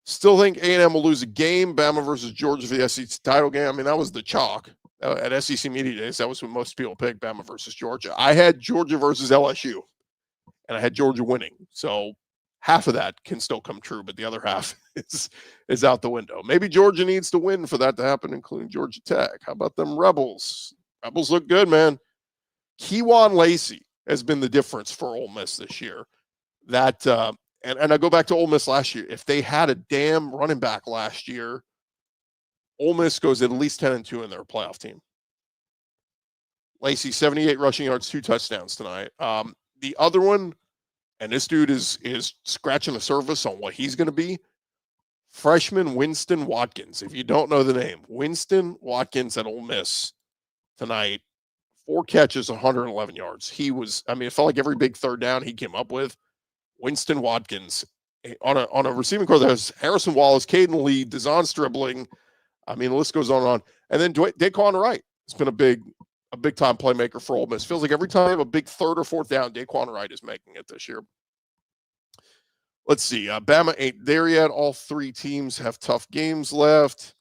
Still think A&M will lose a game. Bama versus Georgia for the SEC title game. I mean, that was the chalk at SEC Media Days. That was what most people picked, Bama versus Georgia. I had Georgia versus LSU, and I had Georgia winning. So half of that can still come true, but the other half is out the window. Maybe Georgia needs to win for that to happen, including Georgia Tech. How about them Rebels? Rebels look good, man. Kewan Lacey has been the difference for Ole Miss this year. That and I go back to Ole Miss last year. If they had a damn running back last year, Ole Miss goes at least 10-2 in their playoff team. Lacey, 78 rushing yards, 2 touchdowns tonight. The other one, and this dude is scratching the surface on what he's going to be, freshman Winston Watkins. If you don't know the name, Winston Watkins at Ole Miss tonight, 4 catches, 111 yards. It felt like every big third down he came up with. Winston Watkins on a receiving core that has Harrison Wallace, Caden Lee, Dezon dribbling. The list goes on and on. And then Daquan Wright has been a big time playmaker for Ole Miss. Feels like every time they have a big third or fourth down, Daquan Wright is making it this year. Let's see. Bama ain't there yet. All 3 teams have tough games left.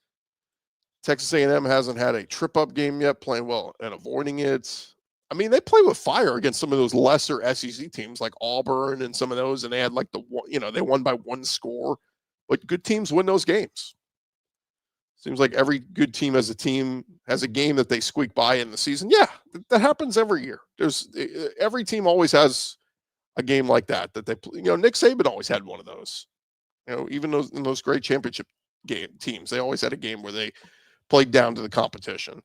Texas A&M hasn't had a trip-up game yet, playing well and avoiding it. They play with fire against some of those lesser SEC teams like Auburn and some of those, and they had they won by 1 score. But good teams win those games. Seems like every good team has a game that they squeak by in the season. Yeah, that happens every year. Every team always has a game like that they play. Nick Saban always had one of those. Even in those great championship game teams, they always had a game where they played down to the competition. Do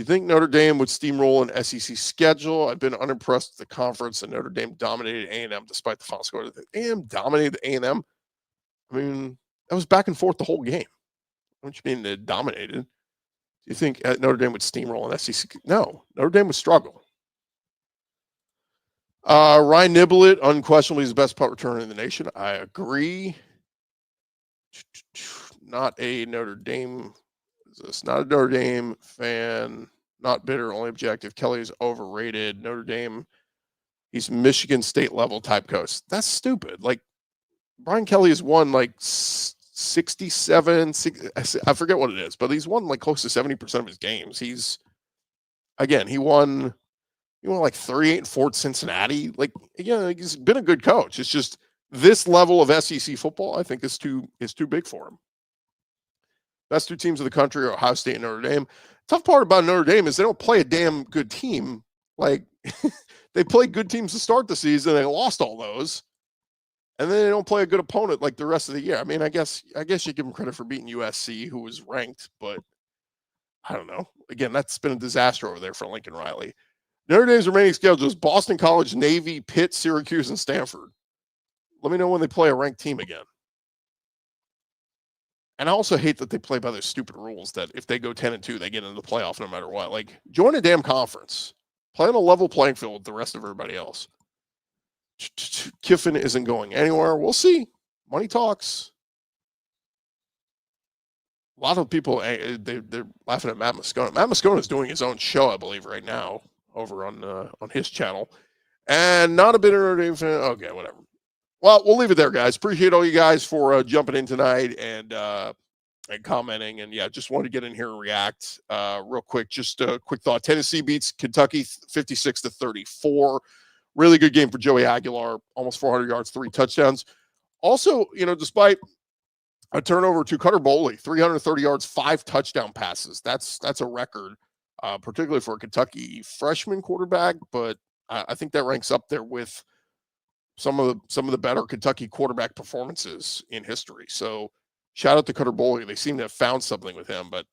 you think Notre Dame would steamroll an SEC schedule? I've been unimpressed with the conference, and Notre Dame dominated A&M despite the final score. A&M dominated A&M. That was back and forth the whole game. What you mean they dominated? Do you think Notre Dame would steamroll an SEC? No, Notre Dame would struggle. Ryan Niblett, unquestionably his best punt returner in the nation. I agree. Not a Notre Dame fan. Not bitter, only objective. Kelly is overrated. Notre Dame, he's Michigan State level type coach. That's stupid. Like, Brian Kelly has won 67, I forget what it is, but he's won close to 70% of his games. He won 38 and 4 at Cincinnati. He's been a good coach. It's just this level of SEC football, I think, is too big for him. Best 2 teams of the country are Ohio State and Notre Dame. Tough part about Notre Dame is they don't play a damn good team. They played good teams to start the season. They lost all those. And then they don't play a good opponent the rest of the year. I guess you give them credit for beating USC, who was ranked, but I don't know. Again, that's been a disaster over there for Lincoln Riley. Notre Dame's remaining schedule is Boston College, Navy, Pitt, Syracuse, and Stanford. Let me know when they play a ranked team again. And I also hate that they play by those stupid rules that if they go 10-2, they get into the playoff no matter what. Join a damn conference. Play on a level playing field with the rest of everybody else. Kiffin isn't going anywhere. We'll see. Money talks. A lot of people, they're laughing at Matt Moscona. Matt Moscona is doing his own show, I believe, right now over on his channel. And not a bit of Notre Dame fan. Okay, whatever. Well, we'll leave it there, guys. Appreciate all you guys for jumping in tonight and commenting. And, yeah, just wanted to get in here and react real quick. Just a quick thought. Tennessee beats Kentucky 56-34. Really good game for Joey Aguilar. Almost 400 yards, 3 touchdowns. Also, despite a turnover to Cutter Boley, 330 yards, 5 touchdown passes. That's a record, particularly for a Kentucky freshman quarterback. But I think that ranks up there with some of the better Kentucky quarterback performances in history. So shout out to Cutter Boley. They seem to have found something with him, but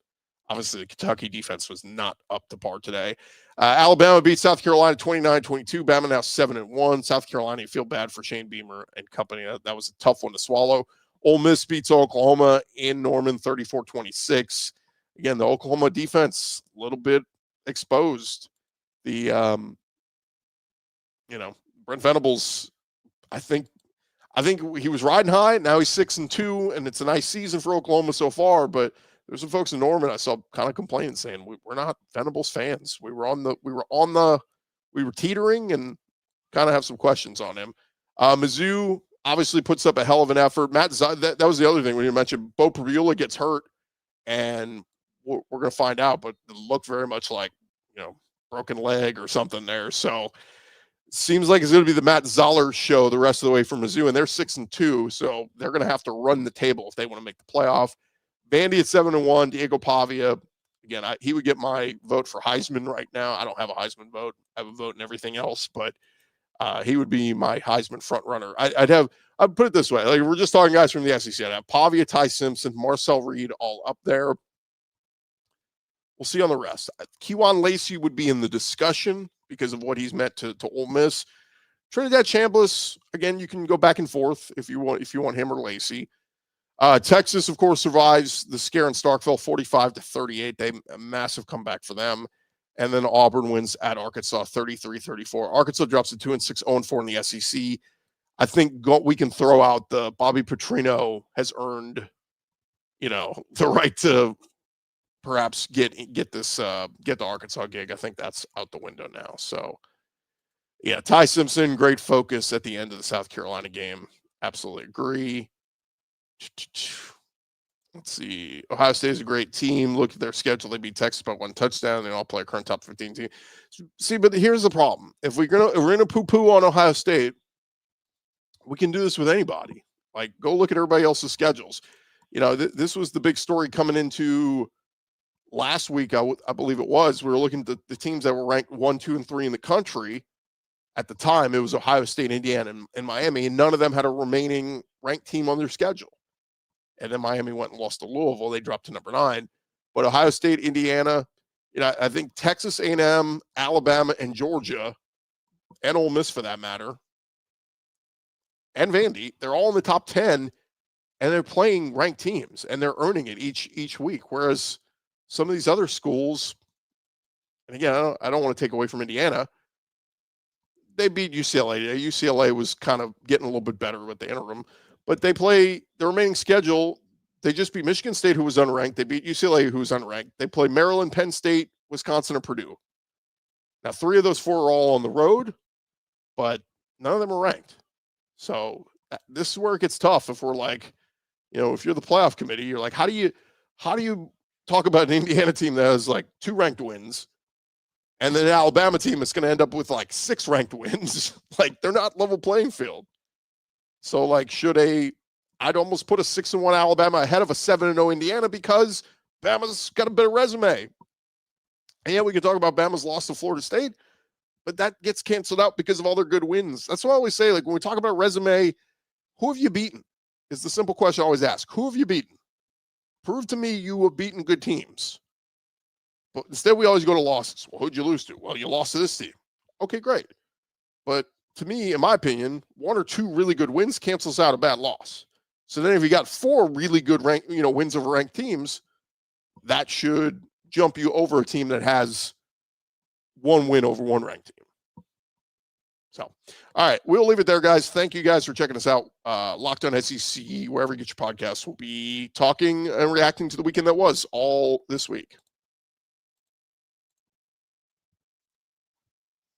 obviously the Kentucky defense was not up to par today. Alabama beat South Carolina 29-22. Bama now 7-1. South Carolina, you feel bad for Shane Beamer and company. That was a tough one to swallow. Ole Miss beats Oklahoma in Norman 34-26. Again, the Oklahoma defense a little bit exposed. The Brent Venables, I think he was riding high. Now he's 6-2, and it's a nice season for Oklahoma so far. But there's some folks in Norman I saw kind of complaining, saying we're not Venables fans. We were teetering and kind of have some questions on him. Mizzou obviously puts up a hell of an effort. That was the other thing when you mentioned Bo Prabula gets hurt, and we're going to find out. But it looked very much like broken leg or something there. So seems like it's going to be the Matt Zoller show the rest of the way for Mizzou, and they're 6-2, so they're going to have to run the table if they want to make the playoff. Vandy at 7-1, Diego Pavia. Again, he would get my vote for Heisman right now. I don't have a Heisman vote. I have a vote in everything else, but he would be my Heisman front runner. I'd put it this way. We're just talking guys from the SEC. I'd have Pavia, Ty Simpson, Marcel Reed all up there. We'll see on the rest. Kejuan Lacey would be in the discussion because of what he's meant to Ole Miss. Trinidad Chambliss, again, you can go back and forth if you want him or Lacey. Texas, of course, survives the scare in Starkville, 45-38. A massive comeback for them. And then Auburn wins at Arkansas 33-34. Arkansas drops to 2-6, 0-4 in the SEC. I think we can throw out the Bobby Petrino has earned, the right to perhaps get the Arkansas gig. I think that's out the window now. So, yeah, Ty Simpson, great focus at the end of the South Carolina game. Absolutely agree. Let's see. Ohio State is a great team. Look at their schedule. They beat Texas by 1 touchdown. They all play a current top 15 team. See, but here's the problem. If we're gonna poo-poo on Ohio State, we can do this with anybody. Like, go look at everybody else's schedules. This was the big story coming into last week. I believe it was. We were looking at the teams that were ranked 1, 2, and 3 in the country. At the time, it was Ohio State, Indiana, and Miami, and none of them had a remaining ranked team on their schedule. And then Miami went and lost to Louisville. They dropped to number 9. But Ohio State, Indiana, I think Texas A&M, Alabama, and Georgia, and Ole Miss for that matter, and Vandy, they're all in the top 10, and they're playing ranked teams, and they're earning it each week. Whereas some of these other schools, and again, I don't want to take away from Indiana, they beat UCLA. UCLA was kind of getting a little bit better with the interim, but they play the remaining schedule. They just beat Michigan State, who was unranked. They beat UCLA, who was unranked. They play Maryland, Penn State, Wisconsin, and Purdue. Now, 3 of those 4 are all on the road, but none of them are ranked. So this is where it gets tough. If we're like, if you're the playoff committee, you're like, how do you talk about an Indiana team that has like 2 ranked wins, and then an Alabama team that's going to end up with like 6 ranked wins? Like, they're not level playing field. So, like, I'd almost put a 6-1 Alabama ahead of a 7-0 Indiana because Bama's got a better resume. And yeah, we could talk about Bama's loss to Florida State, but that gets canceled out because of all their good wins. That's what I always say. Like, when we talk about resume, who have you beaten? Is the simple question I always ask. Who have you beaten? Prove to me you have beaten good teams. But instead, we always go to losses. Well, who'd you lose to? Well, you lost to this team. Okay, great. But to me, in my opinion, 1 or 2 really good wins cancels out a bad loss. So then if you got 4 really good wins over ranked teams, that should jump you over a team that has 1 win over 1 ranked team. So, all right, we'll leave it there, guys. Thank you guys for checking us out. Locked On SEC, wherever you get your podcasts, we'll be talking and reacting to the weekend that was all this week.